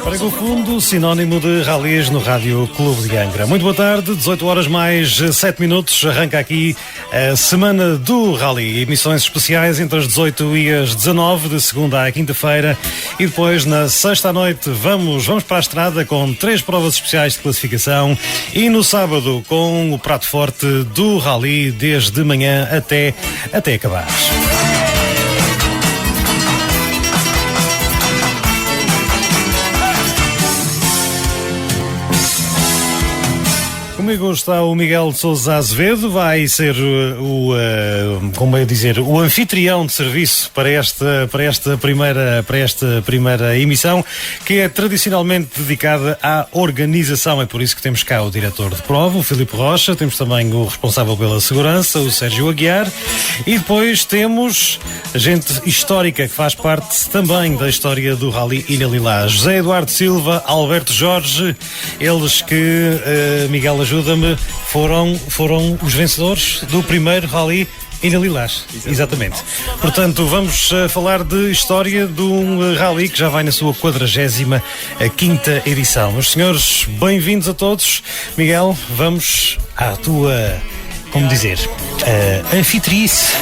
Prego Fundo, sinónimo de ralis no Rádio Clube de Angra. Muito boa tarde, 18 horas mais 7 minutos. Arranca aqui a semana do Rally. Emissões especiais entre as 18 e as 19, de segunda à quinta-feira. E depois, na sexta à noite, vamos para a estrada com 3 provas especiais de classificação. E no sábado, com o prato forte do Rally, desde manhã até acabar. Comigo está o Miguel de Sousa Azevedo, vai ser o anfitrião de serviço para esta primeira emissão, que é tradicionalmente dedicada à organização. É por isso que temos cá o diretor de prova, o Filipe Rocha, temos também o responsável pela segurança, o Sérgio Aguiar, e depois temos gente histórica que faz parte também da história do Rally Ilha Lilás. José Eduardo Silva, Alberto Jorge, eles que, Miguel, ajuda-me, foram os vencedores do primeiro Rally Ilha Lilás. Exatamente. Portanto, vamos falar de história de um Rally que já vai na sua 45ª edição. Meus senhores, bem-vindos a todos. Miguel, vamos à tua, anfitrice.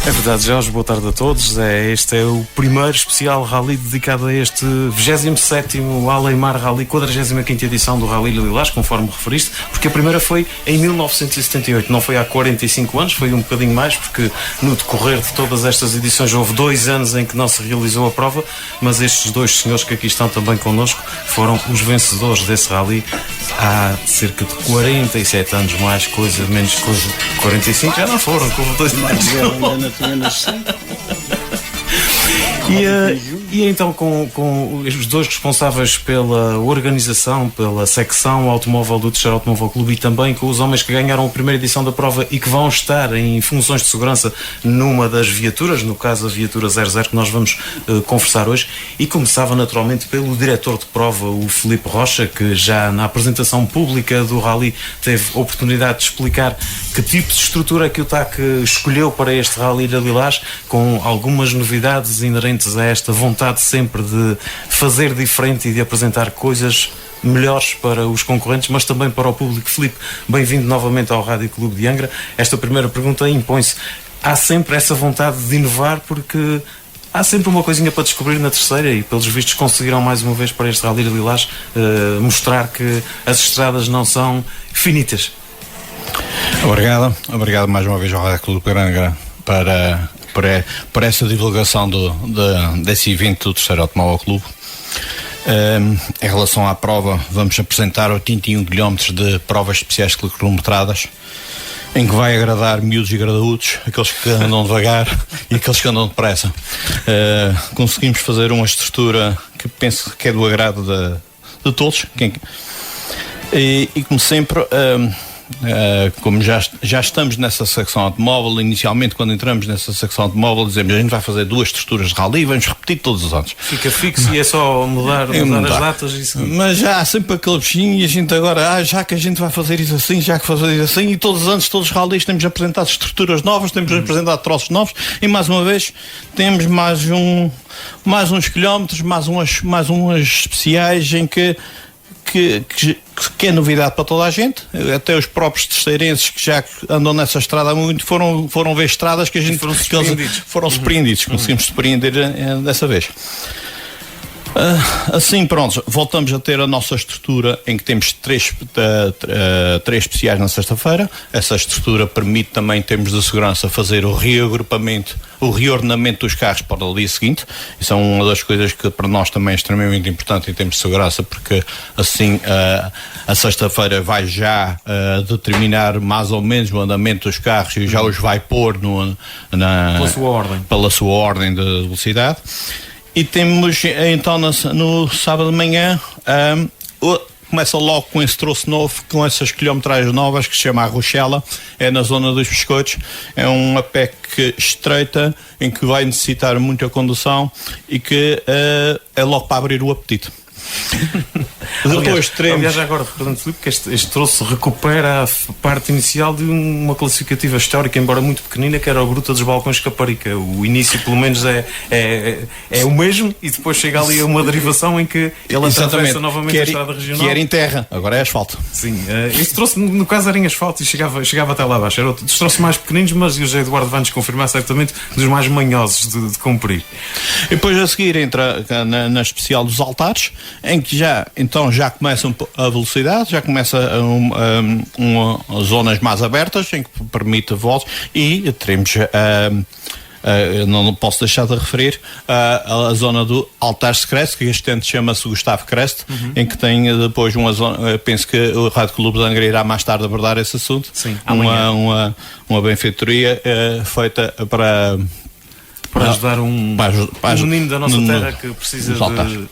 É verdade, Jorge, boa tarde a todos. Este é o primeiro especial Rally dedicado a este 27º Aleimar Rally, 45ª edição do Rally Ilha Lilás, conforme referiste, porque a primeira foi em 1978, não foi há 45 anos, foi um bocadinho mais, porque no decorrer de todas estas edições houve 2 anos em que não se realizou a prova, mas estes 2 senhores que aqui estão também connosco foram os vencedores desse Rally há cerca de 47 anos, mais coisa, menos coisa. 45 já não foram, como 2 anos. E então com os 2 responsáveis pela organização, pela secção automóvel do Terceiro Automóvel Clube, e também com os homens que ganharam a primeira edição da prova e que vão estar em funções de segurança numa das viaturas, no caso a viatura 00, que nós vamos conversar hoje. E começava naturalmente pelo diretor de prova, o Filipe Rocha, que já na apresentação pública do Rally teve oportunidade de explicar que tipo de estrutura é que o TAC escolheu para este Rally Ilha Lilás, com algumas novidades inerentes a esta vontade sempre de fazer diferente e de apresentar coisas melhores para os concorrentes, mas também para o público. Filipe, bem-vindo novamente ao Rádio Clube de Angra. Esta primeira pergunta impõe-se. Há sempre essa vontade de inovar, porque há sempre uma coisinha para descobrir na terceira, e pelos vistos conseguiram mais uma vez para este Rally Ilha Lilás mostrar que as estradas não são finitas. Obrigado mais uma vez ao Rádio Clube de Angra para essa divulgação desse evento do Terceiro Automóvel Clube. Em relação à prova, vamos apresentar 81 km de provas especiais quilometradas, em que vai agradar miúdos e graúdos, aqueles que andam devagar e aqueles que andam depressa. Conseguimos fazer uma estrutura que penso que é do agrado de todos. E como sempre, como já estamos nessa secção automóvel, inicialmente quando entramos nessa secção automóvel dizemos: a gente vai fazer 2 estruturas de rally e vamos repetir todos os anos. Fica fixo e é só mudar as datas. Isso. Mas já há sempre aquele bichinho, e a gente agora, já que a gente vai fazer isso assim, e todos os anos, todos os rallies temos apresentado estruturas novas, temos apresentado troços novos, e mais uma vez temos mais uns quilómetros, mais umas especiais em que é novidade para toda a gente. Até os próprios terceirenses que já andam nessa estrada há muito foram ver estradas que a gente foram surpreendidos. Conseguimos surpreender dessa vez. Assim, pronto, voltamos a ter a nossa estrutura, em que temos 3 especiais na sexta-feira. Essa estrutura permite também, em termos de segurança, fazer o reagrupamento, o reordenamento dos carros para o dia seguinte. Isso é uma das coisas que para nós também é extremamente importante em termos de segurança, porque assim a sexta-feira vai já determinar mais ou menos o andamento dos carros e já os vai pôr pela sua ordem de velocidade. E temos então no sábado de manhã, começa logo com esse troço novo, com essas quilometragens novas, que se chama a Rochela, é na zona dos Biscoitos. É uma PEC estreita, em que vai necessitar muita condução e que é logo para abrir o apetite. Depois teremos... Aliás, agora, portanto, Filipe, que este troço recupera a parte inicial de uma classificativa histórica, embora muito pequenina, que era o Gruta dos Balcões Caparica. O início, pelo menos, é o mesmo, e depois chega ali a uma derivação em que ele atravessa novamente a estrada regional. Que era em terra, agora é asfalto. Sim, este troço, no caso, era em asfalto e chegava até lá abaixo. Era outro dos troços mais pequeninos, mas o José Eduardo vai-nos confirmar certamente dos mais manhosos de cumprir. E depois a seguir entra na especial dos altares, em que já começa a velocidade, já começa zonas mais abertas, em que permite voos, e teremos, não posso deixar de referir, a zona do altar secreto, que este ano chama-se Gustavo Crest, em que tem depois uma zona, penso que o Rádio Clube de Angra irá mais tarde abordar esse assunto. Sim, uma benfeitoria feita para ajudar um menino da nossa terra que precisa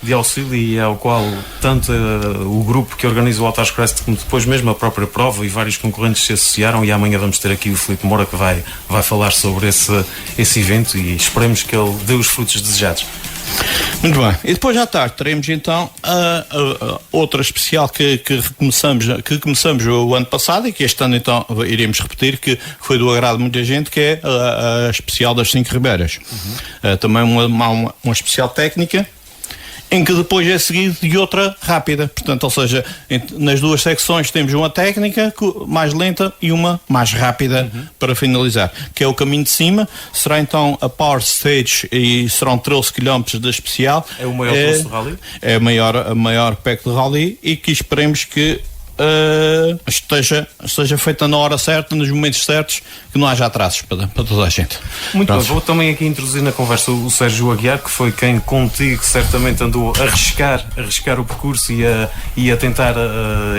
de auxílio, e ao qual tanto o grupo que organiza o Altares Crest como depois mesmo a própria prova e vários concorrentes se associaram, e amanhã vamos ter aqui o Filipe Moura que vai falar sobre esse evento, e esperemos que ele dê os frutos desejados. Muito bem, e depois à tarde teremos então outra especial que começamos o ano passado, e que este ano então iremos repetir, que foi do agrado de muita gente, que é a especial das 5 Ribeiras. Também uma especial técnica, em que depois é seguido de outra rápida. Portanto, ou seja, nas duas secções temos uma técnica mais lenta e uma mais rápida para finalizar, que é o caminho de cima. Será então a Power Stage e serão 13 km da especial. É o maior percurso de rally? É a maior percurso de rally, e que esperemos que esteja feita na hora certa, nos momentos certos, que não haja atrasos para toda a gente. Muito bem, vou também aqui introduzir na conversa o Sérgio Aguiar, que foi quem contigo certamente andou a arriscar o percurso e a tentar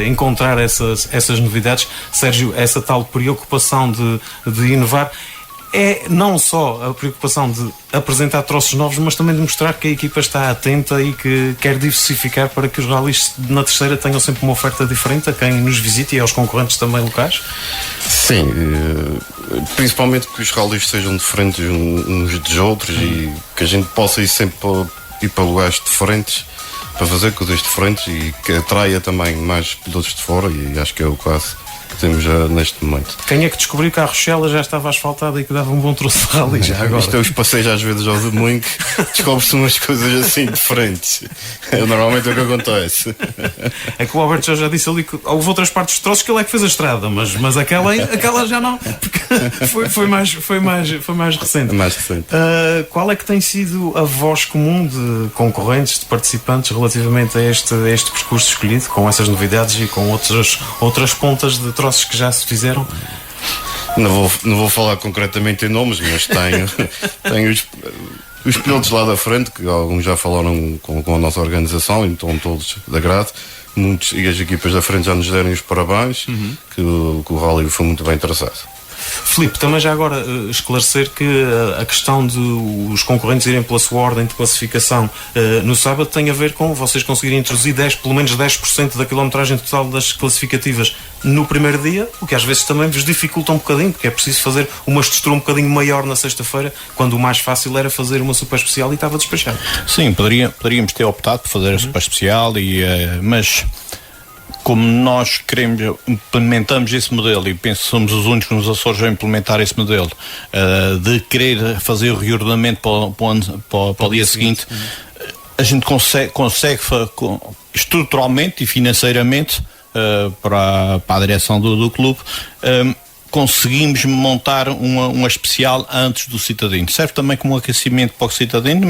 encontrar essas novidades. Sérgio, essa tal preocupação de inovar é não só a preocupação de apresentar troços novos, mas também de mostrar que a equipa está atenta e que quer diversificar para que os rallies na terceira tenham sempre uma oferta diferente a quem nos visita e aos concorrentes também locais? Sim, principalmente que os rallies sejam diferentes uns dos outros e que a gente possa ir sempre para lugares diferentes, para fazer coisas diferentes, e que atraia também mais pilotos de fora, e acho que é o caso que temos já neste momento. Quem é que descobriu que a Rochela já estava asfaltada e que dava um bom troço de rally já agora? Isto é os passeios às vezes ao domingo, descobre-se umas coisas assim diferentes. Normalmente é o que acontece. É que o Alberto já disse ali que houve outras partes dos troços que ele é que fez a estrada, mas aquela já não, porque foi mais recente. Mais recente. Qual é que tem sido a voz comum de concorrentes, de participantes, relativamente a este percurso escolhido, com essas novidades e com outras pontas de troços que já se fizeram? Não vou falar concretamente em nomes, mas tenho os pilotos lá da frente, que alguns já falaram com a nossa organização, e estão todos de agrado. Muitos, e as equipas da frente já nos deram os parabéns, que o rally foi muito bem traçado. Filipe, também já agora esclarecer que a questão de os concorrentes irem pela sua ordem de classificação no sábado tem a ver com vocês conseguirem introduzir pelo menos 10% da quilometragem total das classificativas no primeiro dia, o que às vezes também vos dificulta um bocadinho, porque é preciso fazer uma estrutura um bocadinho maior na sexta-feira, quando o mais fácil era fazer uma super especial e estava despachado. Sim, poderíamos ter optado por fazer a super especial, mas como nós implementamos esse modelo, e penso que somos os únicos nos Açores a implementar esse modelo, de querer fazer o reordenamento para o dia seguinte, a gente consegue estruturalmente e financeiramente, para a direção do clube, conseguimos montar uma especial antes do Citadino. Serve também como aquecimento para o Citadino,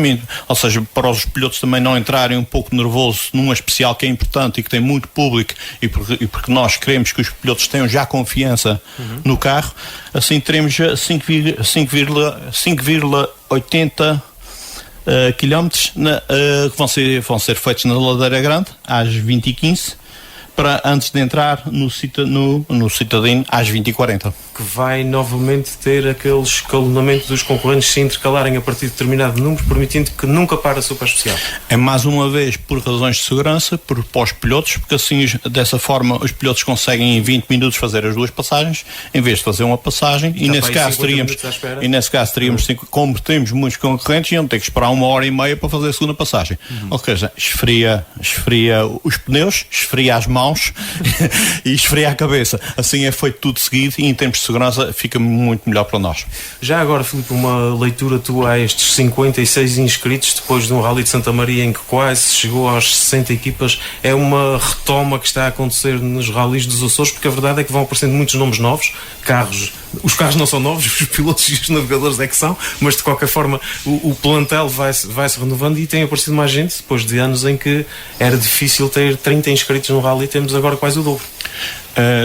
ou seja, para os pilotos também não entrarem um pouco nervosos numa especial que é importante e que tem muito público, e porque nós queremos que os pilotos tenham já confiança no carro. Assim teremos 5,80 km que vão ser feitos na Ladeira Grande às 20h15, para antes de entrar no Citadino às 20h40. Que vai novamente ter aquele escalonamento dos concorrentes se intercalarem a partir de determinado número, permitindo que nunca pare a super especial. É mais uma vez por razões de segurança, para os pilotos, porque assim, dessa forma, os pilotos conseguem em 20 minutos fazer as duas passagens, em vez de fazer uma passagem, e nesse caso teríamos como temos muitos concorrentes, iam ter que esperar 1h30 para fazer a segunda passagem. Ou seja, esfria os pneus, esfria as mãos e esfria a cabeça. Assim é feito tudo seguido e em termos de segurança fica muito melhor para nós. Já agora, Filipe, uma leitura tua a estes 56 inscritos depois de um Rally de Santa Maria em que quase chegou às 60 equipas, é uma retoma que está a acontecer nos rallies dos Açores, porque a verdade é que vão aparecendo muitos nomes novos, os carros não são novos, os pilotos e os navegadores é que são, mas de qualquer forma o plantel vai-se renovando e tem aparecido mais gente depois de anos em que era difícil ter 30 inscritos no rally, temos agora quase o dobro.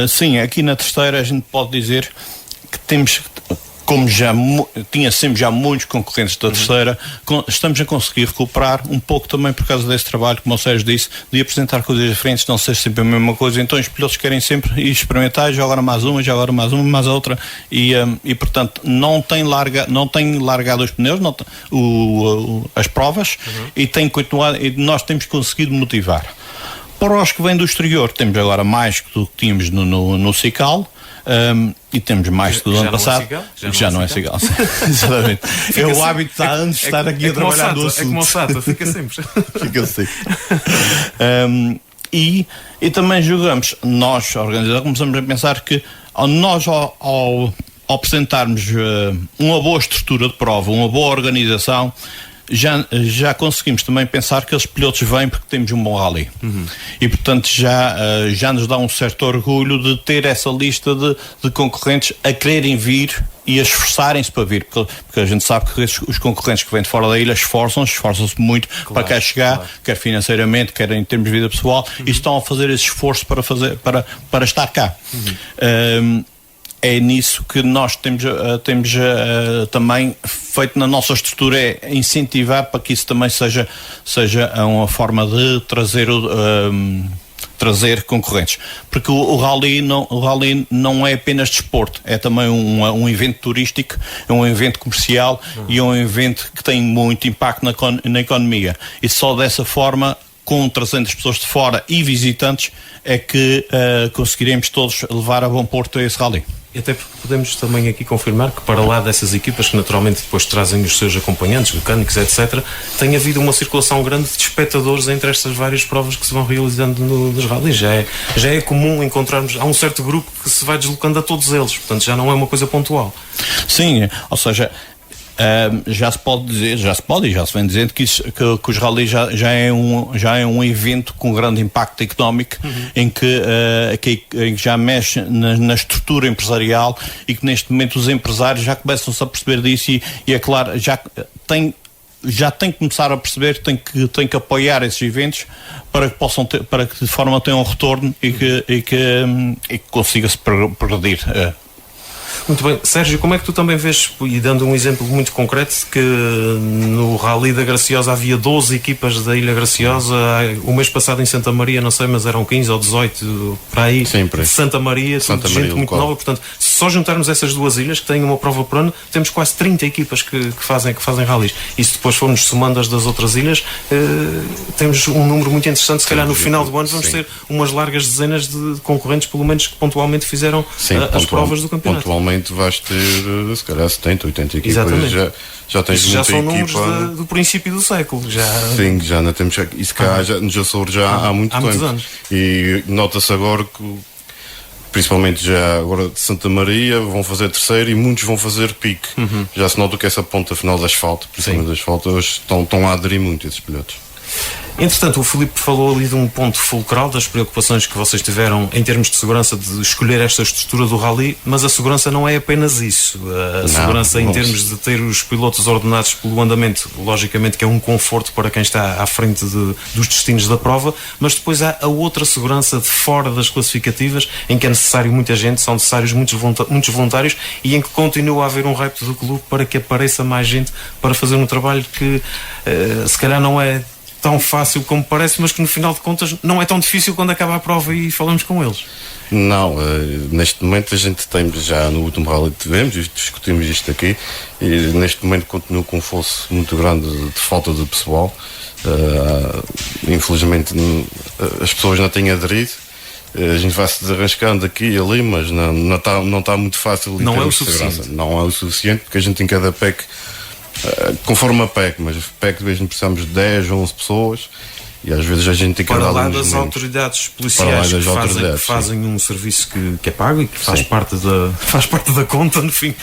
Sim, aqui na Terceira a gente pode dizer que temos, como tinha sempre já muitos concorrentes da Terceira, estamos a conseguir recuperar um pouco também por causa desse trabalho, como o Sérgio disse, de apresentar coisas diferentes, não ser sempre a mesma coisa. Então os pilotos querem sempre ir experimentar, já agora mais uma, mais outra, e portanto não tem largado os pneus, as provas, e tem continuado, e nós temos conseguido motivar. Para os que vêm do exterior, temos agora mais do que tínhamos no Cical, e temos mais do ano passado. Já não é Cical. Exatamente. O hábito há anos de estar aqui a trabalhar no assunto. É como o Sato, fica sempre. Fica assim. E também julgamos, nós, organizadores, começamos a pensar que ao apresentarmos uma boa estrutura de prova, uma boa organização, já conseguimos também pensar que os pilotos vêm porque temos um bom rally. E portanto já nos dá um certo orgulho de ter essa lista de concorrentes a quererem vir e a esforçarem-se para vir, porque a gente sabe que os concorrentes que vêm de fora da ilha esforçam-se muito para cá chegar, quer financeiramente, quer em termos de vida pessoal, e estão a fazer esse esforço para estar cá. É nisso que nós temos também feito na nossa estrutura, é incentivar para que isso também seja uma forma de trazer concorrentes, porque o rally não é apenas desporto, é também um evento turístico, é um evento comercial e é um evento que tem muito impacto na economia, e só dessa forma, com 300 pessoas de fora e visitantes, é que conseguiremos todos levar a bom porto a esse rally. E até porque podemos também aqui confirmar que, para lá dessas equipas que naturalmente depois trazem os seus acompanhantes, mecânicos, etc., tem havido uma circulação grande de espectadores entre estas várias provas que se vão realizando nos rallies. Já é comum encontrarmos, há um certo grupo que se vai deslocando a todos eles, portanto já não é uma coisa pontual. Sim, ou seja, já se pode e já se vem dizendo que os rallies já é um evento com grande impacto económico, em que já mexe na estrutura empresarial, e que neste momento os empresários já começam-se a perceber disso, e é claro, já tem que começar a perceber, tem que apoiar esses eventos para que possam ter, para que de forma tenham um retorno e que consiga-se progredir. Muito bem. Sérgio, como é que tu também vês, e dando um exemplo muito concreto, que no Rally da Graciosa havia 12 equipas da Ilha Graciosa, o mês passado em Santa Maria, não sei, mas eram 15 ou 18 para aí, sempre. De Santa Maria, Santa gente Maria muito nova, portanto, se só juntarmos essas duas ilhas que têm uma prova por ano, temos quase 30 equipas que fazem rallies, e se depois formos somando as das outras ilhas, temos um número muito interessante. Se calhar no final do ano vamos ter umas largas dezenas de concorrentes, pelo menos, que pontualmente fizeram as provas do campeonato. Pontualmente vais ter, se calhar, 70, 80 equipas. Exatamente. Já tens já muita são equipa. números do princípio do século. Sim, já não temos. Isso cá nos Açores já há muito tempo. Muitos anos. E nota-se agora que, principalmente já agora de Santa Maria, vão fazer terceiro e muitos vão fazer pique. Já se nota que essa ponta final da asfalto, principalmente das asfalto, estão a aderir muito esses pilotos. Entretanto, o Filipe falou ali de um ponto fulcral das preocupações que vocês tiveram em termos de segurança, de escolher esta estrutura do rally, mas a segurança não é apenas isso. Segurança em termos de ter os pilotos ordenados pelo andamento, logicamente que é um conforto para quem está à frente dos destinos da prova, mas depois há a outra segurança de fora das classificativas, em que é necessário muita gente, são necessários muitos voluntários, e em que continua a haver um repto do clube para que apareça mais gente para fazer um trabalho que se calhar não é tão fácil como parece, mas que no final de contas não é tão difícil quando acaba a prova e falamos com eles. Não, neste momento a gente tem, já no último rally que tivemos, discutimos isto aqui, e neste momento continuo com um fosso muito grande de falta de pessoal. Infelizmente as pessoas não têm aderido. A gente vai se desarrascando aqui e ali, mas não está muito fácil. Não é o suficiente. Não é o suficiente, porque a gente em cada PEC, conforme a PEC, mas a PEC de vez precisamos de 10 ou 11 pessoas. E às vezes a gente tem que para andar lá nos das momentos. Autoridades policiais que fazem um serviço que é pago e que faz parte da conta no fim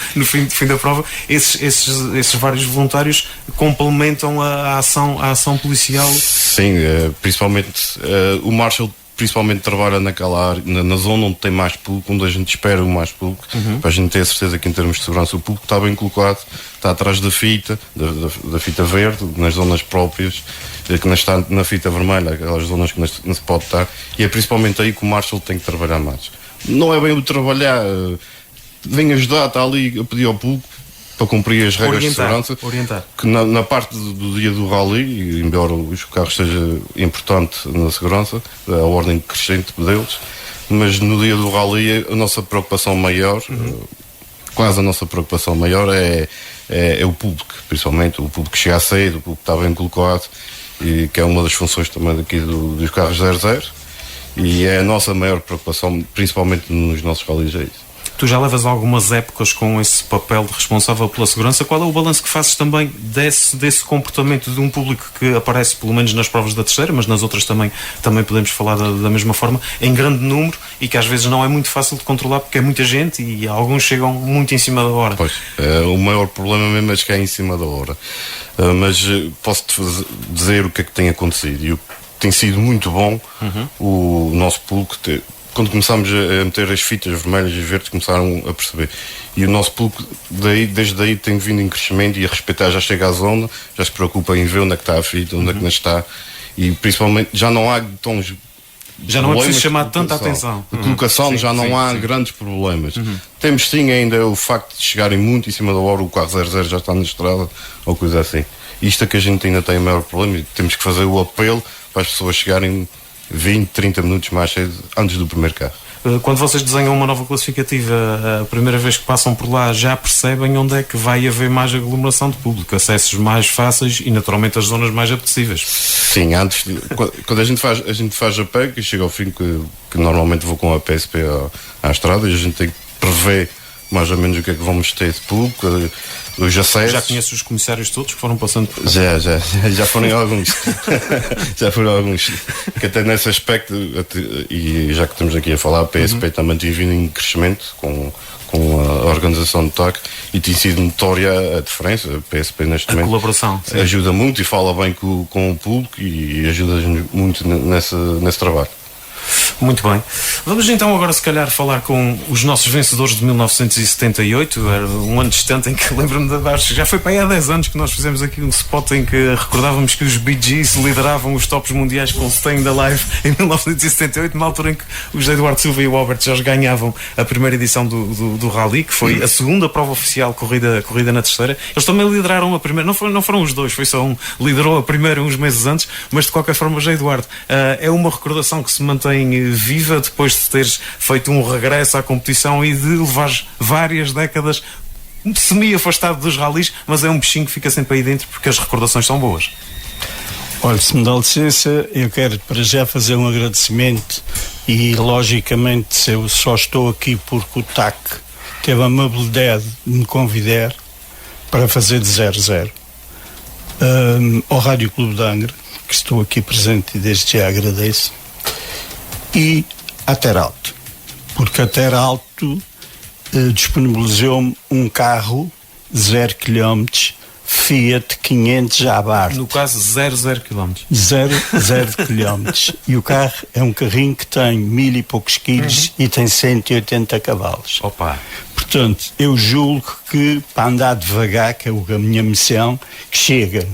da prova. Esses vários voluntários complementam a ação policial. Sim, principalmente o Marshall principalmente trabalha naquela área, na zona onde tem mais público, onde a gente espera o mais público, para a gente ter a certeza que em termos de segurança o público está bem colocado, está atrás da fita, da fita verde, nas zonas próprias, que não está na fita vermelha, aquelas zonas que não se pode estar, e é principalmente aí que o Marshall tem que trabalhar mais. Não é bem o trabalhar, vem ajudar, está ali a pedir ao público para cumprir as regras de segurança, que na parte do dia do rally, embora o carro esteja importante na segurança, a ordem crescente deles, mas no dia do rally a nossa preocupação maior, quase a nossa preocupação maior é o público, principalmente o público que chega cedo, o público que está bem colocado, e que é uma das funções também daqui dos carros 00, e é a nossa maior preocupação, principalmente nos nossos rallies. Tu já levas algumas épocas com esse papel de responsável pela segurança. Qual é o balanço que fazes também desse comportamento de um público que aparece, pelo menos nas provas da terceira, mas nas outras também podemos falar da mesma forma, em grande número, e que às vezes não é muito fácil de controlar porque é muita gente e alguns chegam muito em cima da hora? Pois, o maior problema mesmo é que é em cima da hora. Mas posso-te dizer o que é que tem acontecido, e o que tem sido muito bom o nosso público quando começámos a meter as fitas vermelhas e verdes, começaram a perceber. E o nosso público, desde aí, tem vindo em crescimento e a respeitar, já chega à zona, já se preocupa em ver onde é que está a fita, onde é que não está. E principalmente, já não há tons. Já não é preciso chamar tanta atenção. De colocação, já não há grandes problemas. Temos sim ainda o facto de chegarem muito em cima da hora, o carro 00 já está na estrada, ou coisa assim. Isto é que a gente ainda tem o maior problema, e temos que fazer o apelo para as pessoas chegarem 20, 30 minutos mais cedo antes do primeiro carro. Quando vocês desenham uma nova classificativa, a primeira vez que passam por lá, já percebem onde é que vai haver mais aglomeração de público, acessos mais fáceis e naturalmente as zonas mais apetecíveis? Sim, antes quando a gente faz a PEC e chega ao fim, que normalmente vou com a PSP à estrada, e a gente tem que prever mais ou menos o que é que vamos ter de público, os acessos. Já conheces os comissários todos que foram passando por cá? Já foram alguns. Já foram alguns. Que até nesse aspecto, e já que estamos aqui a falar, a PSP também tem vindo em crescimento com a organização do TAC, e tem sido notória a diferença. A PSP neste momento colaboração, sim, ajuda muito e fala bem com o público e ajuda-nos muito nesse trabalho. Muito bem. Vamos então agora se calhar falar com os nossos vencedores de 1978. Era um ano distante em que lembro-me já foi para aí há 10 anos que nós fizemos aqui um spot em que recordávamos que os Bee Gees lideravam os tops mundiais com Staying Alive em 1978, na altura em que o José Eduardo Silva e o Albert Jorge ganhavam a primeira edição do Rally, que foi a segunda prova oficial corrida na terceira. Eles também lideraram a primeira, não foram os dois, foi só um, liderou a primeira uns meses antes, mas de qualquer forma, José Eduardo, é uma recordação que se mantém viva depois de teres feito um regresso à competição e de levares várias décadas semi-afastado dos ralis, mas é um bichinho que fica sempre aí dentro porque as recordações são boas. Olha, se me dá licença, eu quero para já fazer um agradecimento e logicamente eu só estou aqui porque o TAC teve a amabilidade de me convidar para fazer de 00 ao Rádio Clube de Angra, que estou aqui presente e desde já agradeço, e a Teralto, porque a Teralto disponibilizou-me um carro 0 km Fiat 500 Abarth. No caso, 0 km. 0 km. E o carro é um carrinho que tem 1000 e poucos quilos e tem 180 cavalos. Opa! Portanto, eu julgo que para andar devagar, que é a minha missão, que chega.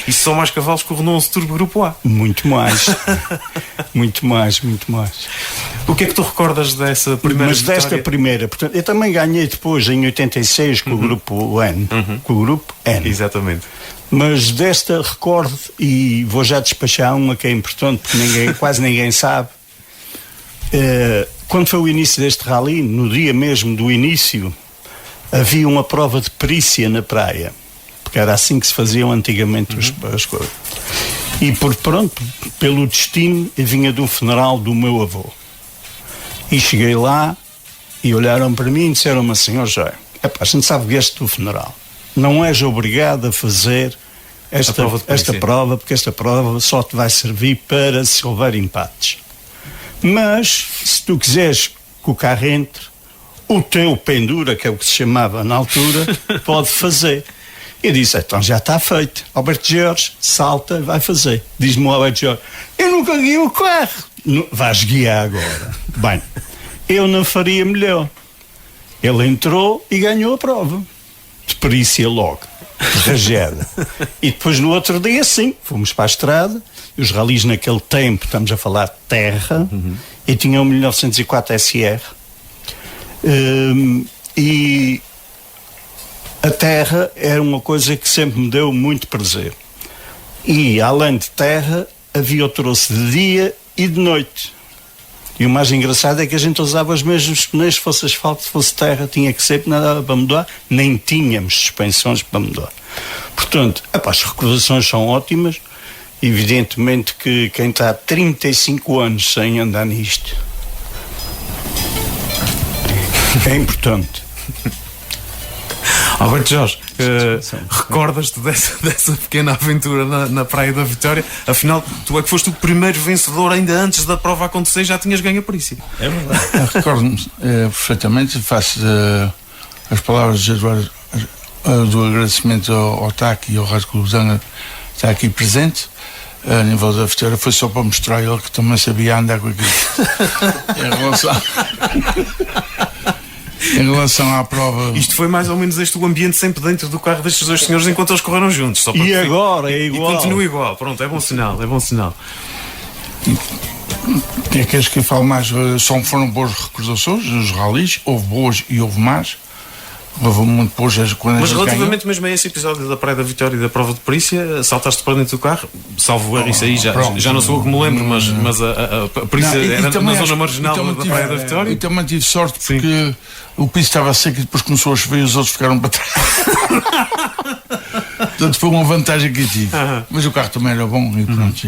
Isso são mais cavalos que o Renault Turbo Grupo A. Muito mais. Muito mais. O que é que tu recordas dessa primeira vitória? Desta primeira, portanto, eu também ganhei depois em 86 com o Grupo N. Com o Grupo N. Exatamente. Mas desta recordo, e vou já despachar uma que é importante, porque quase ninguém sabe. Quando foi o início deste rally, no dia mesmo do início, havia uma prova de perícia na praia, porque era assim que se faziam antigamente as coisas. E pelo destino, eu vinha de um funeral do meu avô. E cheguei lá e olharam para mim e disseram-me assim: José, a gente sabe que este do funeral, não és obrigado a fazer esta prova, porque esta prova só te vai servir para se houver empates. Mas, se tu quiseres que o carro entre, o teu pendura, que é o que se chamava na altura, pode fazer. Eu disse: então já está feito. Alberto Jorge salta e vai fazer. Diz-me o Alberto Jorge: eu nunca guiei o carro. Vais guiar agora. Bem, eu não faria melhor. Ele entrou e ganhou a prova. De perícia logo. Rajada. E depois no outro dia, sim, fomos para a estrada. Os ralis naquele tempo, estamos a falar de terra, e tinham 1904 SR. E a terra era uma coisa que sempre me deu muito prazer. E além de terra, havia o troço de dia e de noite. E o mais engraçado é que a gente usava os mesmos pneus, se fosse asfalto, se fosse terra, tinha que ser, nada para mudar, nem tínhamos suspensões para mudar. Portanto, as recordações são ótimas. Evidentemente que quem está há 35 anos sem andar nisto é importante. Alberto Jorge, recordas-te dessa pequena aventura na Praia da Vitória? Afinal, tu é que foste o primeiro vencedor, ainda antes da prova acontecer, já tinhas ganho a perícia. É verdade. Recordo-me perfeitamente, faço as palavras do agradecimento ao TAC e ao Rádio Clube Zanga, está aqui presente. A nível da Vitória, foi só para mostrar ele que também sabia andar com aquilo. Em relação à prova... Isto foi mais ou menos o ambiente sempre dentro do carro destes dois senhores enquanto eles correram juntos. Só para agora é igual. E continua igual. Pronto, é bom sinal, é bom sinal. É que acho que eu falo mais, foram boas recordações, os ralis, houve boas e houve más. Houve muito boas quando. Mas relativamente mesmo a esse episódio da Praia da Vitória e da prova de perícia, saltaste para dentro do carro, salvo erro, isso aí já não sou eu que me lembro, mas a perícia era na zona marginal da Praia da Vitória. E também tive sorte porque o piso estava seco e depois começou a chover e os outros ficaram para trás. Portanto, foi uma vantagem que eu tive. Mas o carro também era bom e pronto.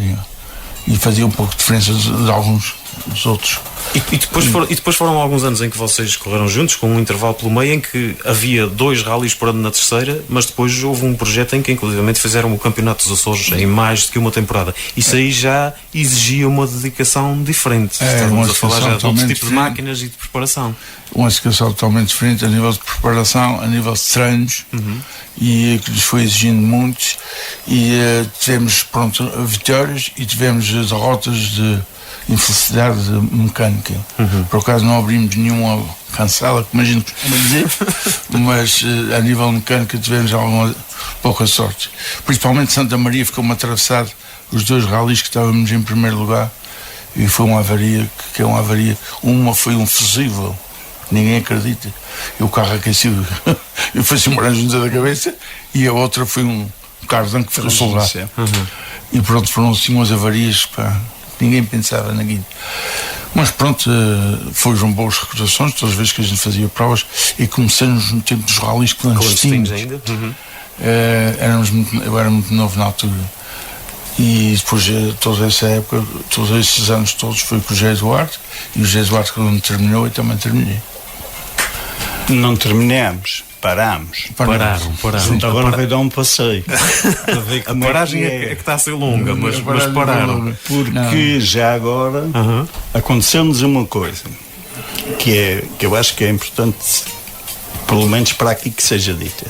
E fazia um pouco de diferença de alguns dos outros. E depois foram alguns anos em que vocês correram juntos, com um intervalo pelo meio, em que havia 2 ralis por ano na terceira, mas depois houve um projeto em que inclusivamente fizeram o Campeonato dos Açores em mais do que uma temporada. Isso aí já exigia uma dedicação diferente. Estávamos a falar já de outro tipo de máquinas e de preparação. Uma dedicação totalmente diferente a nível de preparação, a nível de treinos, e que lhes foi exigindo muito. E tivemos vitórias e tivemos derrotas de infelicidade mecânica. Por acaso não abrimos nenhuma cancela, como a gente costuma dizer, mas a nível mecânico tivemos alguma pouca sorte. Principalmente Santa Maria ficou-me atravessado os 2 ralis que estávamos em primeiro lugar, e foi uma avaria, que é uma avaria. Uma foi um fusível, ninguém acredita, e o carro aqueceu e foi-se um branco da cabeça, e a outra foi um carro que ficou soldado. E pronto, foram assim umas avarias, ninguém pensava naquilo. Mas pronto, foram boas recordações todas as vezes que a gente fazia provas, e começamos no tempo dos ralis clandestinos ainda. Eu era muito novo na altura, e depois toda essa época, todos esses anos todos, foi com o José Eduardo, e o José Eduardo quando terminou, eu também terminei. Não terminamos, pararam. Então agora vai dar um passeio. A paragem é que está a ser longa, mas pararam. Porque já agora aconteceu-nos uma coisa que eu acho que é importante, pelo menos para aqui, que seja dita.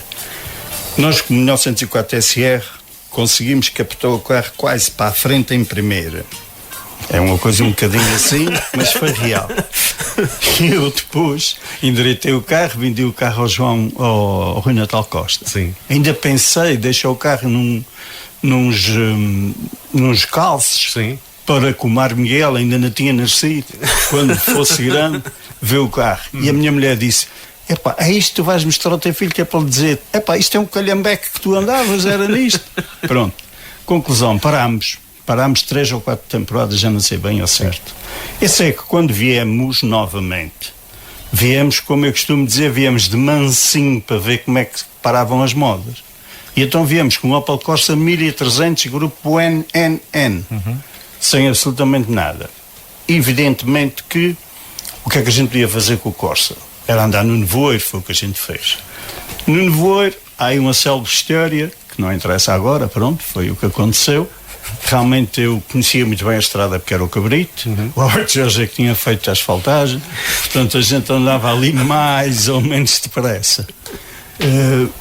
Nós, com o 1904 SR, conseguimos captar o carro quase para a frente em primeira. É uma coisa um bocadinho assim, mas foi real. E eu depois endireitei o carro, vendi o carro ao Rui Natal Costa. Sim. Ainda pensei deixar o carro nos calços. Sim. Para que o Mar Miguel ainda não tinha nascido, quando fosse grande, ver o carro. E a minha mulher disse: epá, é isto que tu vais mostrar ao teu filho, que é para lhe dizer, epá, isto é um calhambeque que tu andavas, era nisto. Pronto. Conclusão, parámos 3 ou 4 temporadas, já não sei bem ao certo. Eu sei que quando viemos novamente, viemos, como eu costumo dizer, viemos de mansinho para ver como é que paravam as modas. E então viemos com o Opel Corsa 1300 grupo NNN, sem absolutamente nada. Evidentemente que o que é que a gente podia fazer com o Corsa? Era andar no nevoeiro, foi o que a gente fez. No nevoeiro há aí uma célebre história, que não interessa agora, pronto, foi o que aconteceu. Realmente eu conhecia muito bem a estrada porque era o Cabrito, o Alberto Jorge é que tinha feito a asfaltagem, portanto a gente andava ali mais ou menos depressa.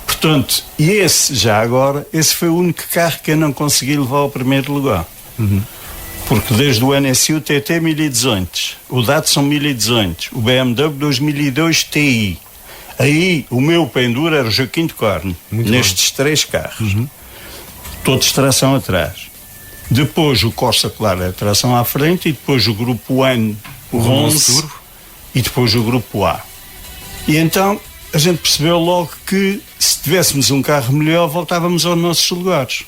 Portanto, e esse foi o único carro que eu não consegui levar ao primeiro lugar. Porque desde o NSU o TT 1018, o Datsun 1018, o BMW 2002 Ti, aí o meu pendura era o Joaquim de Corne, nestes 3 carros, todos tração atrás. Depois o Corsa, claro, é tração à frente, e depois o grupo N, o 11, e depois o grupo A. E então a gente percebeu logo que se tivéssemos um carro melhor, voltávamos aos nossos lugares.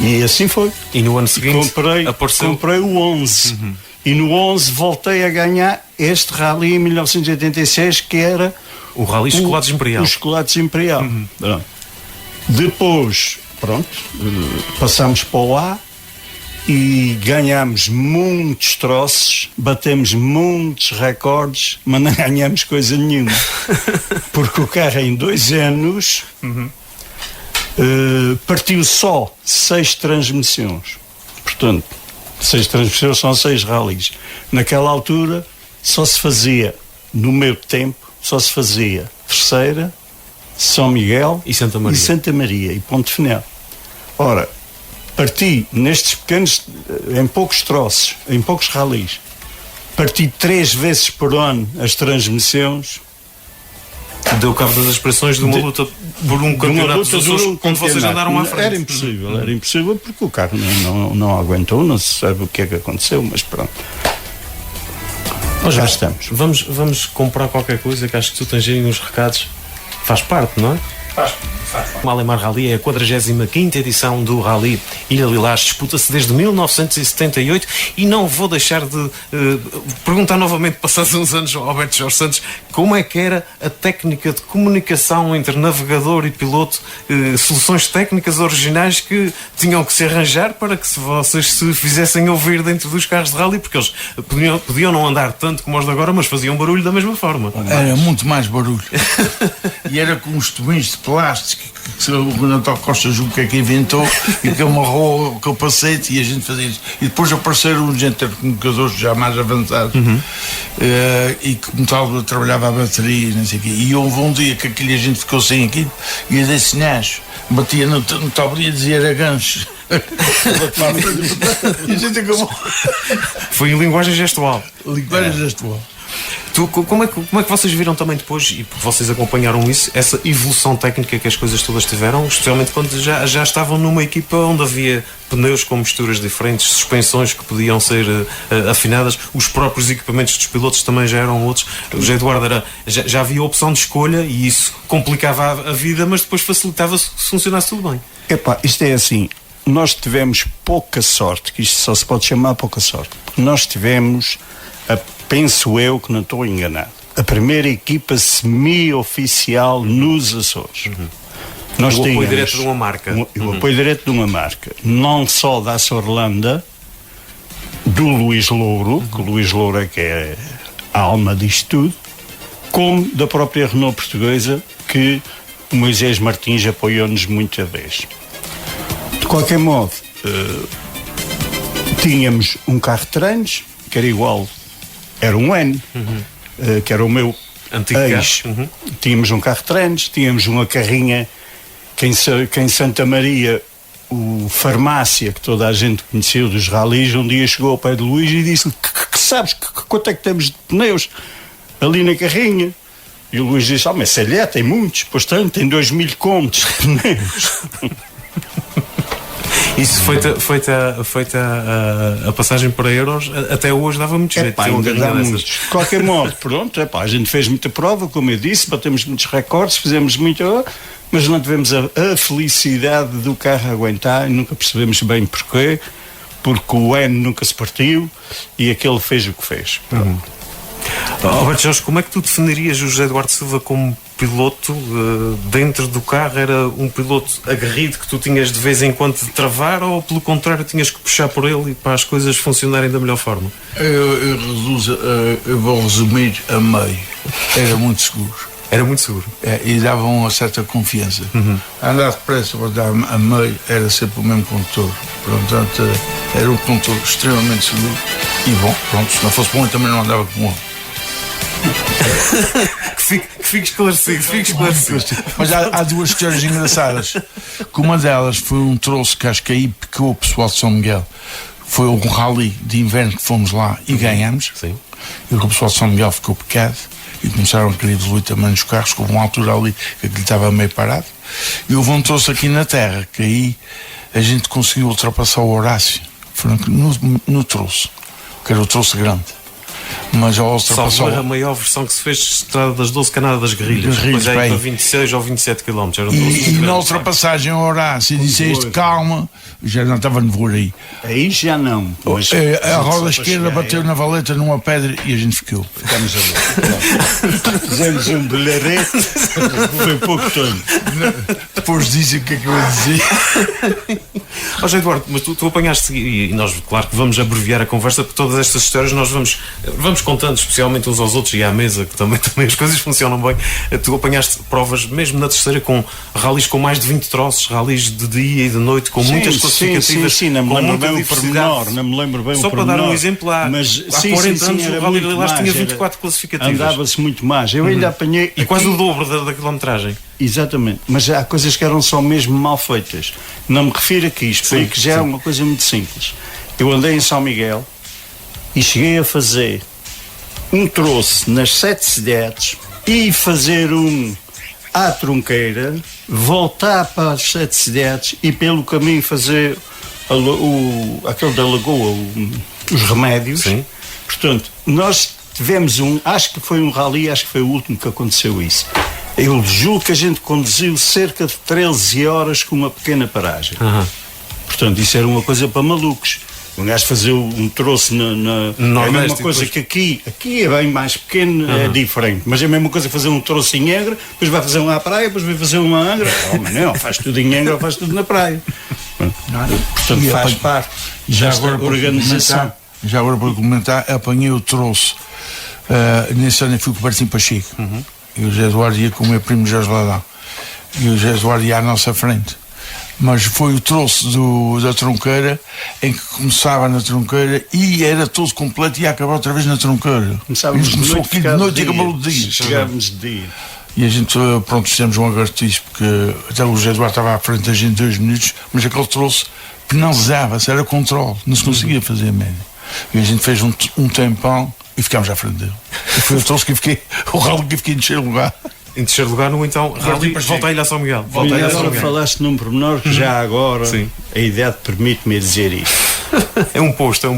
E assim foi. E no ano seguinte comprei o 11. E no 11 voltei a ganhar este rally em 1986, que era o Rally Chocolates Imperial. O Chocolates Imperial. Depois, pronto, passámos para o A e ganhámos muitos troços, batemos muitos recordes, mas não ganhámos coisa nenhuma. Porque o carro em 2 anos partiu só 6 transmissões. Portanto, 6 transmissões são 6 rallies. Naquela altura só se fazia, no meu tempo, só se fazia Terceira, São Miguel e Santa Maria e Ponte Final. Ora, parti nestes pequenos, em poucos troços, em poucos rallies, parti 3 vezes por ano as transmissões. Deu cabo das expressões de uma luta por um campeonato dos Açores, onde vocês andaram à frente. Era impossível porque o carro não aguentou, não se sabe o que é que aconteceu, mas pronto. Já estamos. Vamos comprar qualquer coisa, que acho que tu tens aí uns recados. Faz parte, não é? Faz. O Malemar Rally é a 45ª edição do Rally Ilha Lilás, disputa-se desde 1978 e não vou deixar de perguntar novamente, passados uns anos, ao Alberto Jorge Santos, como é que era a técnica de comunicação entre navegador e piloto, soluções técnicas originais que tinham que se arranjar para que vocês se fizessem ouvir dentro dos carros de rally, porque eles podiam não andar tanto como os de agora, mas faziam barulho da mesma forma. Era muito mais barulho. E era com uns tubinhos de plástico que o Renato Costa julgo que é que inventou, e que amarrou o capacete e a gente fazia isso. E depois apareceram uns intercomunicadores já mais avançados, e que como tal trabalhava a bateria e não sei o quê. E houve um dia que a gente ficou sem aquilo e eu disse sinhás, batia no tabuleiro e dizia era gancho. E a gente acabou. Foi em linguagem gestual. Gestual. Como é que vocês viram também depois, e porque vocês acompanharam isso, essa evolução técnica que as coisas todas tiveram, especialmente quando já estavam numa equipa onde havia pneus com misturas diferentes, suspensões que podiam ser afinadas, os próprios equipamentos dos pilotos também já eram outros. O José Eduardo já havia opção de escolha e isso complicava a vida, mas depois facilitava se funcionasse tudo bem. Epá, isto é assim, nós tivemos pouca sorte, que isto só se pode chamar pouca sorte. Nós tivemos, penso eu que não estou enganado, a primeira equipa semi-oficial nos Açores. Nós o apoio direto de uma marca. O apoio direto de uma marca. Não só da Açorlanda, do Luís Louro, que o Luís Louro é que é a alma disto tudo, como da própria Renault portuguesa, que o Moisés Martins apoiou-nos muita vez. De qualquer modo, tínhamos um carro de treinos, que era igual, era um N, que era o meu antigo ex. Tínhamos um carro de treinos, tínhamos uma carrinha que em Santa Maria, o Farmácia, que toda a gente conheceu dos ralis, um dia chegou ao pé de Luís e disse-lhe que sabes quanto é que temos de pneus ali na carrinha? E o Luís disse, mas se ele tem muitos, pois tem 2000 contos de pneus. Isso feita a passagem para euros, até hoje dava muito jeito. Ainda dá muito. De qualquer modo, pronto, a gente fez muita prova, como eu disse, batemos muitos recordes, fizemos muito, mas não tivemos a felicidade do carro aguentar e nunca percebemos bem porquê, porque o N nunca se partiu e aquele fez o que fez. Alberto Jorge, como é que tu definirias o José Eduardo Silva como piloto? Dentro do carro era um piloto aguerrido que tu tinhas de vez em quando de travar, ou pelo contrário tinhas que puxar por ele para as coisas funcionarem da melhor forma? Eu vou resumir a meio. Era muito seguro. Era muito seguro. E dava uma certa confiança. Andar depressa para dar a meio era sempre o mesmo condutor. Portanto, era um condutor extremamente seguro e bom. Pronto, se não fosse bom, eu também não andava com ele. que fique esclarecido. Mas há duas histórias engraçadas. Que uma delas foi um troço que acho que aí picou o pessoal de São Miguel. Foi um rally de inverno que fomos lá e ganhamos. Sim. E o pessoal de São Miguel ficou picado e começaram a querer evoluir também nos carros, com uma altura ali que aquilo estava meio parado. E houve um troço aqui na terra que aí a gente conseguiu ultrapassar o Horácio no troço, que era o troço grande. Mas ao ultrapassar a maior versão que se fez de Estrada das 12 Canada das Guerrilhas, depois aí para 26 ou 27 km. E na ultrapassagem ao Horácio disseste calma, já não estava nevoeiro aí. Aí já não. Mas a roda esquerda bateu na valeta numa pedra e a gente ficou. Ficamos a ver. Fizemos um belarete, foi pouco tempo. Depois dizem o que é que eu ia dizer. José Eduardo, mas tu apanhaste, e nós, claro que vamos abreviar a conversa, porque todas estas histórias nós vamos contando, especialmente uns aos outros e à mesa, que também as coisas funcionam bem. Tu apanhaste provas, mesmo na terceira, com ralis com mais de 20 troços, ralis de dia e de noite, com muitas classificativas. Sim, não me lembro bem o pormenor. Não me lembro bem Só o pormenor. para dar um exemplo, há 40 anos o Rally Lilás tinha 24 classificativas. Andava-se muito mais. Eu ainda apanhei... É quase o dobro da quilometragem. Exatamente, mas há coisas que eram só mesmo mal feitas. Não me refiro a que isto, porque já é uma coisa muito simples. Eu andei em São Miguel e cheguei a fazer um troço nas 7 cidades e fazer um à Trunqueira, voltar para as 7 cidades e pelo caminho fazer aquele da Lagoa, os Remédios. Sim. Portanto, nós tivemos acho que foi um rally, acho que foi o último que aconteceu isso. Eu julgo que a gente conduziu cerca de 13 horas com uma pequena paragem. Portanto, isso era uma coisa para malucos. Um gajo fazer um troço é a mesma coisa que aqui é bem mais pequeno, é diferente. Mas é a mesma coisa fazer um troço em Angra, depois vai fazer um à praia, depois vai fazer uma a Angra. Não, faz tudo em Angra ou faz tudo na praia. Portanto, faz parte desta organização. Já agora para comentar, apanhei o troço. Nesse ano eu fui com o Bertinho Pacheco. E o José Eduardo ia com o meu primo Jorge Ladão. E o José Eduardo ia à nossa frente. Mas foi o troço da Trunqueira, em que começava na Trunqueira e era todo completo e ia acabar outra vez na Trunqueira. Começávamos começou aqui de noite e acabou de dia. Chegávamos de dia. E a gente, pronto, fizemos um agartice, porque até o José Eduardo estava à frente da gente 2 minutos, mas aquele troço penalizava-se, era controle, não se conseguia fazer a média. E a gente fez um tempão e ficámos à frente dele. E foi o troço que eu fiquei, o ralo que eu fiquei em terceiro lugar. Em terceiro lugar, no então, rally, volta a Ilha São Miguel. Agora falaste num pormenor que já agora a idade permite-me dizer isto. É um posto.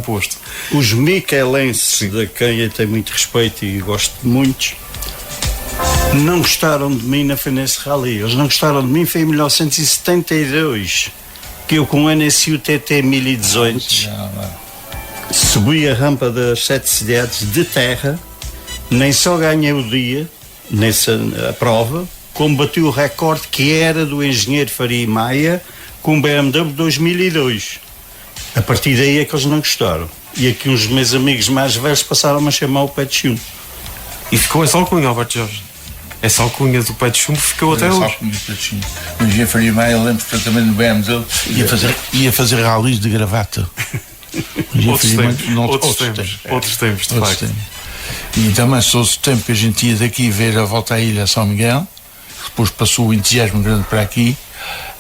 Os miquelenses, de quem eu tenho muito respeito e gosto de muitos, não gostaram de mim nesse rally. Eles não gostaram de mim, foi em 1972, que eu com o NSU TT 1018 subi a rampa das 7 cidades de terra, nem só ganhei o dia nessa prova, como bati o recorde que era do engenheiro Faria Maia com o BMW 2002. A partir daí é que eles não gostaram. E aqui uns meus amigos mais velhos passaram-me a chamar o pé de chumbo. E ficou essa alcunha, Alberto Jorge. Essa alcunha do pé de chumbo ficou até hoje. O engenheiro Faria Maia, eu lembro perfeitamente no BMW, ia fazer ralis de gravata. Outros tempos, de facto. E também sou o tempo que a gente ia daqui ver a volta à Ilha São Miguel, depois passou o entusiasmo grande para aqui,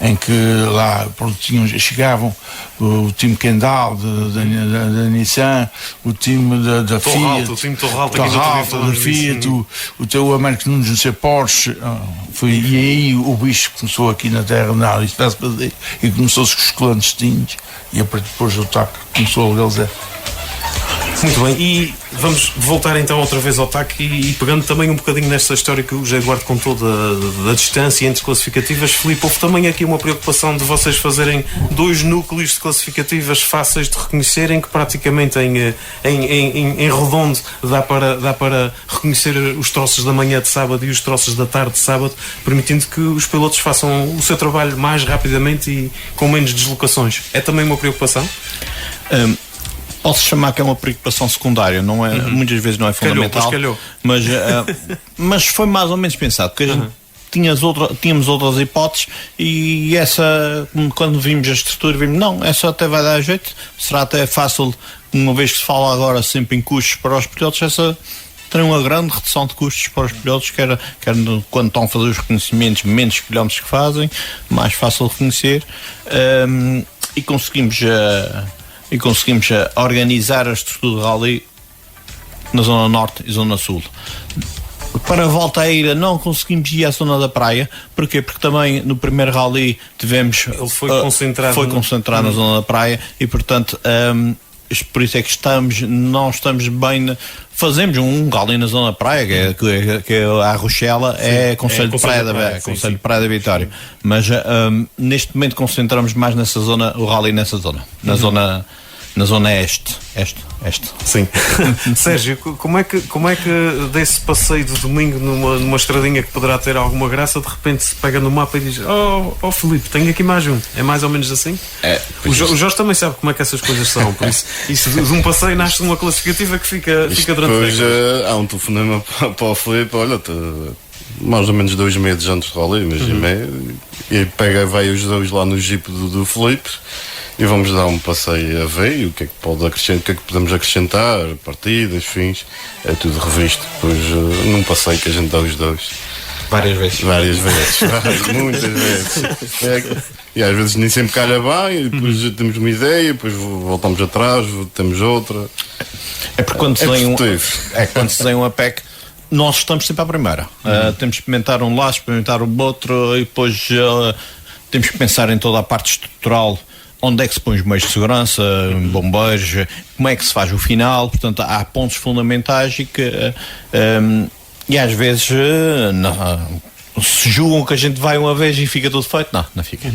em que lá pronto, chegavam o time Kendall da Nissan, o time da Fiat, o time Torralto da Fiat, o teu Américo Nunes, não sei, Porsche, e aí o bicho começou aqui na terra, não, isto vai-se fazer, e começou-se com os clandestinos, e depois o TAC começou a realizar. Muito bem, e vamos voltar então outra vez ao TAC e pegando também um bocadinho nesta história que o José Eduardo contou da distância entre classificativas. Filipe, houve também aqui uma preocupação de vocês fazerem 2 núcleos de classificativas fáceis de reconhecerem, que praticamente em redondo dá para reconhecer os troços da manhã de sábado e os troços da tarde de sábado, permitindo que os pilotos façam o seu trabalho mais rapidamente e com menos deslocações. É também uma preocupação? Posso chamar que é uma preocupação secundária, não é, muitas vezes não é fundamental, mas foi mais ou menos pensado, porque a gente tínhamos outras hipóteses e essa, quando vimos a estrutura, vimos, não, essa até vai dar jeito, será até fácil, uma vez que se fala agora sempre em custos para os pilotos, essa tem uma grande redução de custos para os pilotos, quer quando estão a fazer os reconhecimentos, menos quilómetros que fazem, mais fácil de reconhecer, e conseguimos organizar a estrutura de rally na zona norte e zona sul. Para a volta à ilha não conseguimos ir à zona da praia. Porquê? Porque também no primeiro rally tivemos... Ele foi concentrado na zona da praia e portanto por isso é que não estamos bem... Fazemos um rally na zona da praia, que é a Rochela, é Conselho de Praia da Vitória. Mas neste momento concentramos mais nessa zona, o rally nessa zona, na zona este. Sim. Sérgio, como é que desse passeio de domingo numa estradinha que poderá ter alguma graça, de repente se pega no mapa e diz: Oh Filipe, tenho aqui mais um. É mais ou menos assim? O Jorge também sabe como é que essas coisas são, por isso de um passeio nasce uma classificativa que fica durante depois há um telefonema para o Filipe: olha, mais ou menos 2 meses antes do rally, e vai os dois lá no jeep do Filipe e vamos dar um passeio a ver o que é que pode acrescentar, o que é que podemos acrescentar, partidas, fins, é tudo revisto depois num passeio que a gente dá os dois. Várias vezes, muitas vezes. E às vezes nem sempre calha bem, e depois temos uma ideia, depois voltamos atrás, temos outra. É porque quando se tem um APEC, nós estamos sempre à primeira. Temos que experimentar um lado, experimentar o outro, e depois temos que pensar em toda a parte estrutural. Onde é que se põe os meios de segurança, bombeiros, como é que se faz o final, portanto há pontos fundamentais e às vezes se julgam que a gente vai uma vez e fica tudo feito. Não fica.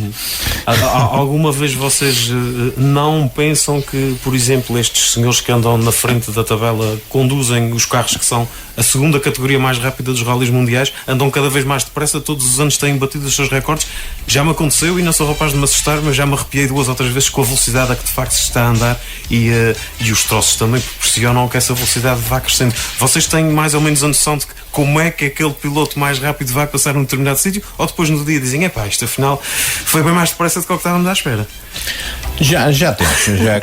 Alguma vez vocês não pensam que, por exemplo, estes senhores que andam na frente da tabela conduzem os carros que são a segunda categoria mais rápida dos rallies mundiais, andam cada vez mais depressa, todos os anos têm batido os seus recordes? Já me aconteceu, e não sou rapaz de me assustar, mas já me arrepiei 2 ou 3 vezes com a velocidade a que de facto se está a andar, e os troços também proporcionam que essa velocidade vá crescendo. Vocês têm mais ou menos a noção de como é que aquele piloto mais rápido vai passar num determinado sítio, ou depois no dia dizem: isto afinal foi bem mais depressa do que o que estávamos à espera? Já temos,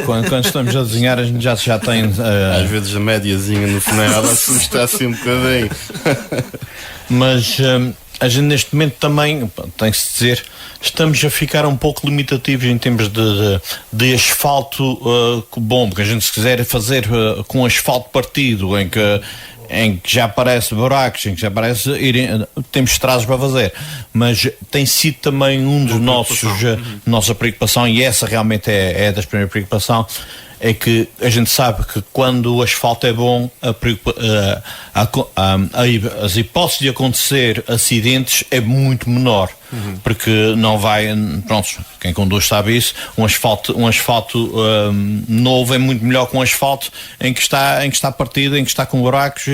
quando estamos a desenhar a gente já tem... Às vezes a médiazinha no final assusta assim um bocadinho. Mas a gente neste momento também, tem-se dizer, estamos a ficar um pouco limitativos em termos de asfalto bom, porque a gente se quiser fazer com asfalto partido, em que já aparece buracos, em que já aparece temos estradas para fazer, mas tem sido também um dos nossa preocupação, e essa realmente é das primeiras preocupações, é que a gente sabe que quando o asfalto é bom, as hipóteses de acontecer acidentes é muito menor. Porque não vai, pronto, quem conduz sabe isso, um asfalto novo é muito melhor que um asfalto em que está partido, em que está com buracos,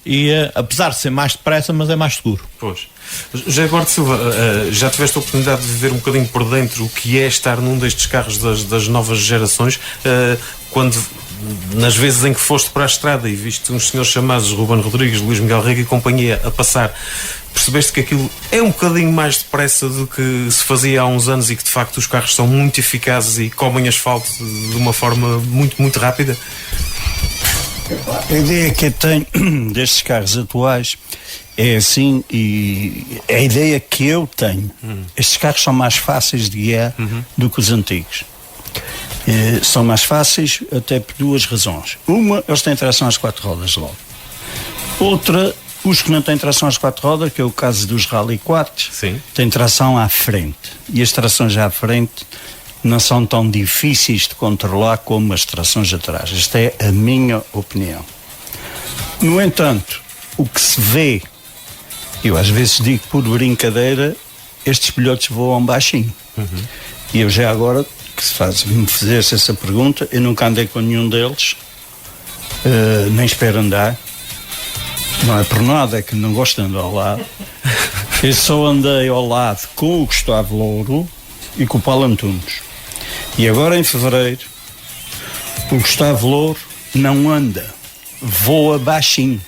e apesar de ser mais depressa, mas é mais seguro. Pois. José Eduardo Silva, já tiveste a oportunidade de viver um bocadinho por dentro o que é estar num destes carros das novas gerações, quando, nas vezes em que foste para a estrada e viste uns senhores chamados Ruben Rodrigues, Luís Miguel Rega e companhia a passar, percebeste que aquilo é um bocadinho mais depressa do que se fazia há uns anos, e que de facto os carros são muito eficazes e comem asfalto de uma forma muito, muito rápida? A ideia que eu tenho destes carros atuais é assim, e a ideia que eu tenho, estes carros são mais fáceis de guiar do que os antigos. São mais fáceis até por duas razões. Uma, eles têm tração às 4 rodas logo. Outra, os que não têm tração às 4 rodas, que é o caso dos Rally 4, têm tração à frente. E as trações à frente não são tão difíceis de controlar como as trações atrás. Esta é a minha opinião. No entanto, o que se vê, eu às vezes digo por brincadeira, estes pilotos voam baixinho. E eu já agora, que me fizesse essa pergunta, eu nunca andei com nenhum deles, nem espero andar. Não é por nada, é que não gosto de andar ao lado. Eu só andei ao lado com o Gustavo Louro e com o Paulo Antunes. E agora em fevereiro, o Gustavo Louro não anda, voa baixinho.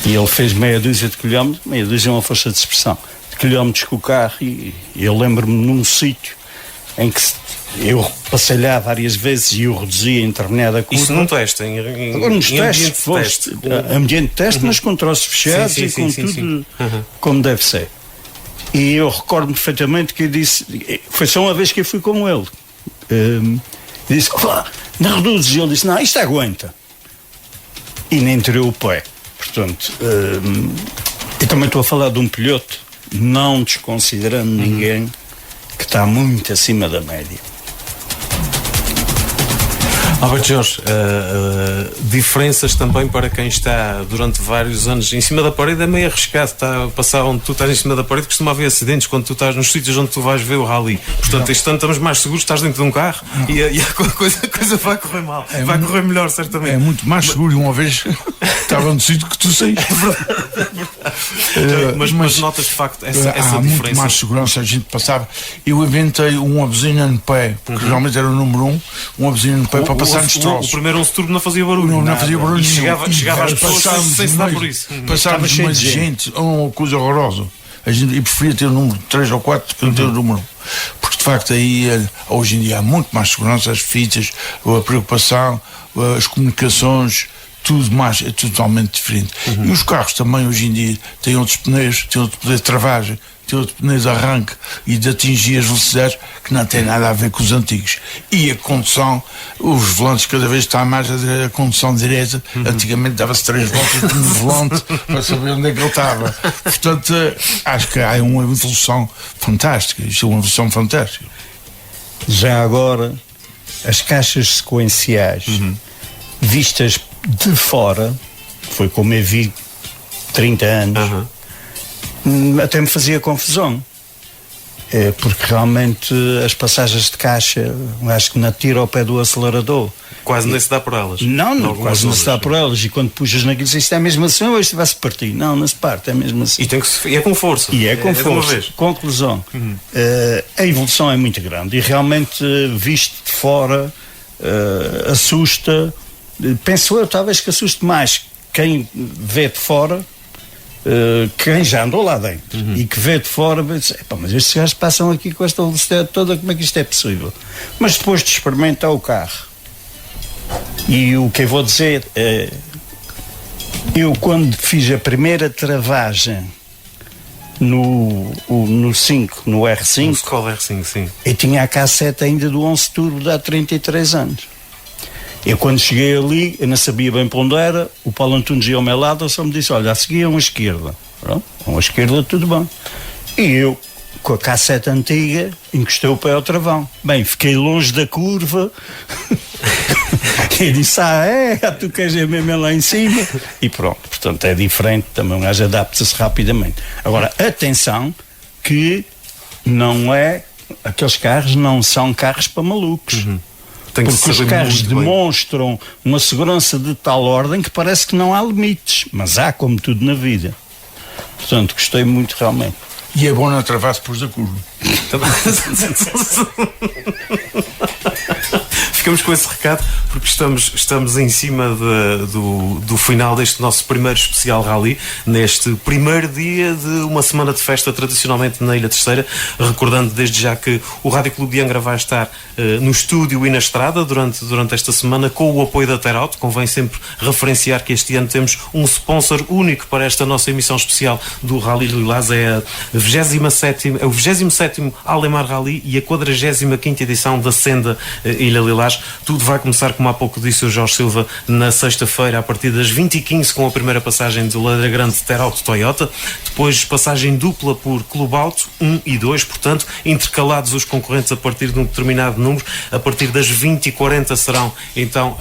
E ele fez meia dúzia de quilómetros, meia dúzia é uma força de expressão, de quilómetros com o carro, e eu lembro-me num sítio em que eu passei lá várias vezes e eu reduzia em determinada curva. Isso num teste, nos testes, ambiente de teste, mas com troços fechados e com tudo como deve ser. E eu recordo-me perfeitamente que eu disse, foi só uma vez que eu fui com ele, disse, não reduzes, e ele disse, não, isto aguenta, e nem tirou o pé. Portanto, eu também estou a falar de um piloto, não desconsiderando ninguém, que está muito acima da média. Alberto Jorge, diferenças também para quem está durante vários anos em cima da parede é meio arriscado. Está a passar onde tu estás em cima da parede, costuma haver acidentes quando tu estás nos sítios onde tu vais ver o rally. Portanto, este ano estamos mais seguros, estás dentro de um carro e a coisa vai correr mal. Vai correr melhor, certamente. É muito mais seguro, e uma vez estava no sítio que tu saíste. Mas notas de facto essa há diferença. Muito mais segurança, a gente passava. Eu inventei uma buzina no pé, porque realmente era o número 1, uma buzina no pé para passar nos troços. O primeiro 11 turbo não fazia barulho. Não fazia barulho nenhum. Chegava às pessoas sem se dar por isso. Passávamos de mais gente, uma coisa horrorosa. E preferia ter o número 3 ou 4 que não ter o número 1. Porque de facto aí, hoje em dia, há muito mais segurança, as fitas, a preocupação, as comunicações, tudo mais, é totalmente diferente. E os carros também hoje em dia têm outros pneus, têm outro poder de travagem, têm outro pneu de arranque e de atingir as velocidades que não tem nada a ver com os antigos. E a condução, os volantes cada vez está mais a condução direta. Antigamente dava-se 3 voltas no volante para saber onde é que ele estava. Portanto, acho que há uma evolução fantástica. Isto é uma evolução fantástica. Já agora, as caixas sequenciais vistas de fora, foi como eu vi 30 anos, até me fazia confusão, porque realmente as passagens de caixa, acho que não tira ao pé do acelerador, quase nem se dá por elas. Não, quase não se dá por elas, e quando puxas naquilo, isto é mesmo assim, ou isto vai-se partir? Não se parte, é mesmo assim, e é com força, e é com força. Conclusão, a evolução é muito grande, e realmente visto de fora assusta. Penso eu, talvez que assuste mais quem vê de fora, quem já andou lá dentro e que vê de fora, diz, mas estes gajos passam aqui com esta velocidade toda, como é que isto é possível? Mas depois de experimentar o carro, e o que eu vou dizer é, eu quando fiz a primeira travagem no 5, no R5, no Skoda R5, sim, eu tinha a K7 ainda do 11 turbo de há 33 anos. Eu quando cheguei ali, eu não sabia bem para onde era, o Paulo Antunes ia ao meu lado, ele só me disse, olha, a seguir é uma esquerda. Pronto, uma esquerda, tudo bem. E eu, com a K7 antiga, encostei o pé ao travão. Bem, fiquei longe da curva. E disse, tu queres ir mesmo lá em cima? E pronto, portanto é diferente, também um gajo adapta-se rapidamente. Agora, atenção, que não é, aqueles carros não são carros para malucos. Porque os carros demonstram uma segurança de tal ordem que parece que não há limites, mas há, como tudo na vida. Portanto, gostei muito realmente. E é bom não travar-se depois da curva. Ficamos com esse recado porque estamos em cima do final deste nosso primeiro especial Rally, neste primeiro dia de uma semana de festa tradicionalmente na Ilha Terceira, recordando desde já que o Rádio Clube de Angra vai estar no estúdio e na estrada durante esta semana com o apoio da Terauto. Convém sempre referenciar que este ano temos um sponsor único para esta nossa emissão especial do Rally Lilás, é o 27º Alemar Rally e a 45ª edição da Senda Ilha Lilás. Tudo vai começar, como há pouco disse o Jorge Silva, na sexta-feira, a partir das 20h15, com a primeira passagem do Ladeira Grande Terauto Toyota, depois passagem dupla por Clube Auto 1 e 2, portanto, intercalados os concorrentes a partir de um determinado número. A partir das 20h40 serão então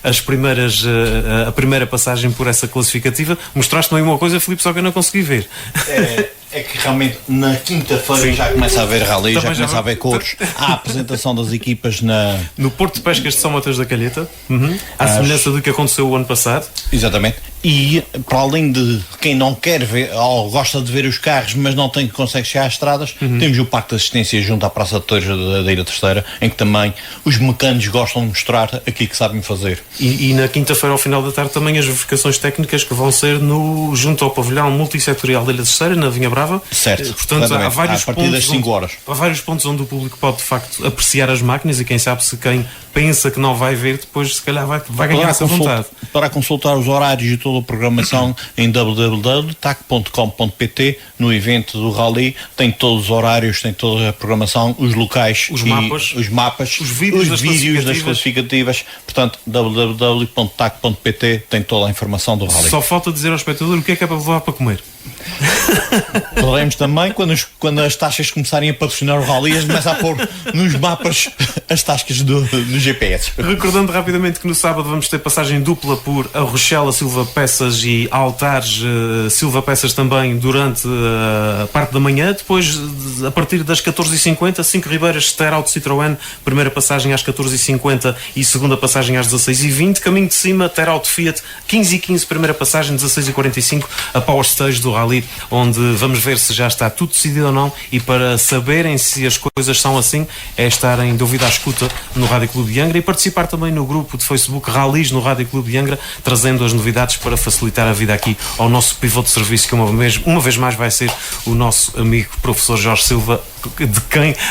a primeira passagem por essa classificativa. Mostraste-me aí uma coisa, Filipe, só que eu não consegui ver. É que realmente na quinta-feira já começa a haver rally, já começa a haver cores. Há a apresentação das equipas no Porto de Pescas de São Mateus da Calheta, à semelhança do que aconteceu o ano passado. Exatamente. E para além de quem não quer ver ou gosta de ver os carros, mas não consegue chegar às estradas, temos o Parque de Assistência junto à Praça de Touros da Ilha Terceira, em que também os mecânicos gostam de mostrar aquilo que sabem fazer. E na quinta-feira, ao final da tarde, também as verificações técnicas que vão ser junto ao pavilhão multissetorial da Ilha Terceira, na Vinha Brava. Certo. Portanto, há vários a partir das 5 horas. Há vários pontos onde o público pode, de facto, apreciar as máquinas, e quem sabe, se quem pensa que não vai ver, depois se calhar vai ganhar essa vontade. Para consultar os horários e toda a programação em www.tac.com.pt, no evento do Rally, tem todos os horários, tem toda a programação, os locais, os mapas, os vídeos das classificativas. Portanto, www.tac.pt tem toda a informação do Rally. Só falta dizer ao espectador o que é para levar para comer. Falaremos também quando as taxas começarem a patrocinar o Rally, eles começam a pôr nos mapas as tascas do GPS. Recordando rapidamente que no sábado vamos ter passagem dupla por a Rochela Silva Peças e Altares Silva Peças também durante a parte da manhã. Depois, a partir das 14h50, 5 Ribeiras Terauto Citroën, primeira passagem às 14h50 e segunda passagem às 16h20. Caminho de Cima, Terauto Fiat, 15h15, primeira passagem, 16h45, a Power Stage do Rally, onde vamos ver se já está tudo decidido ou não, e para saberem se as coisas são assim, é estarem de ouvido à escuta no Rádio Clube de Angra e participar também no grupo de Facebook Rallys no Rádio Clube de Angra, trazendo as novidades para facilitar a vida aqui ao nosso pivô de serviço, que uma vez mais vai ser o nosso amigo professor Jorge Silva,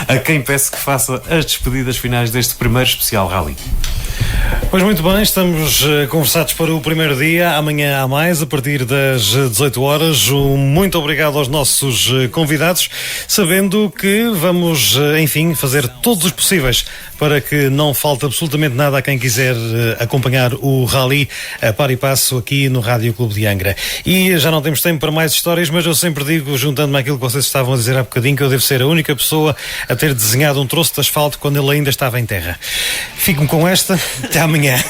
a quem peço que faça as despedidas finais deste primeiro especial Rally. Pois muito bem, estamos conversados para o primeiro dia. Amanhã há mais, a partir das 18 horas. Muito obrigado aos nossos convidados, sabendo que vamos, enfim, fazer todos os possíveis para que não falte absolutamente nada a quem quiser acompanhar o Rally a par e passo aqui no Rádio Clube de Angra. E já não temos tempo para mais histórias, mas eu sempre digo, juntando-me àquilo que vocês estavam a dizer há bocadinho, que eu devo ser a única pessoa a ter desenhado um troço de asfalto quando ele ainda estava em terra. Fico-me com esta. Até amanhã.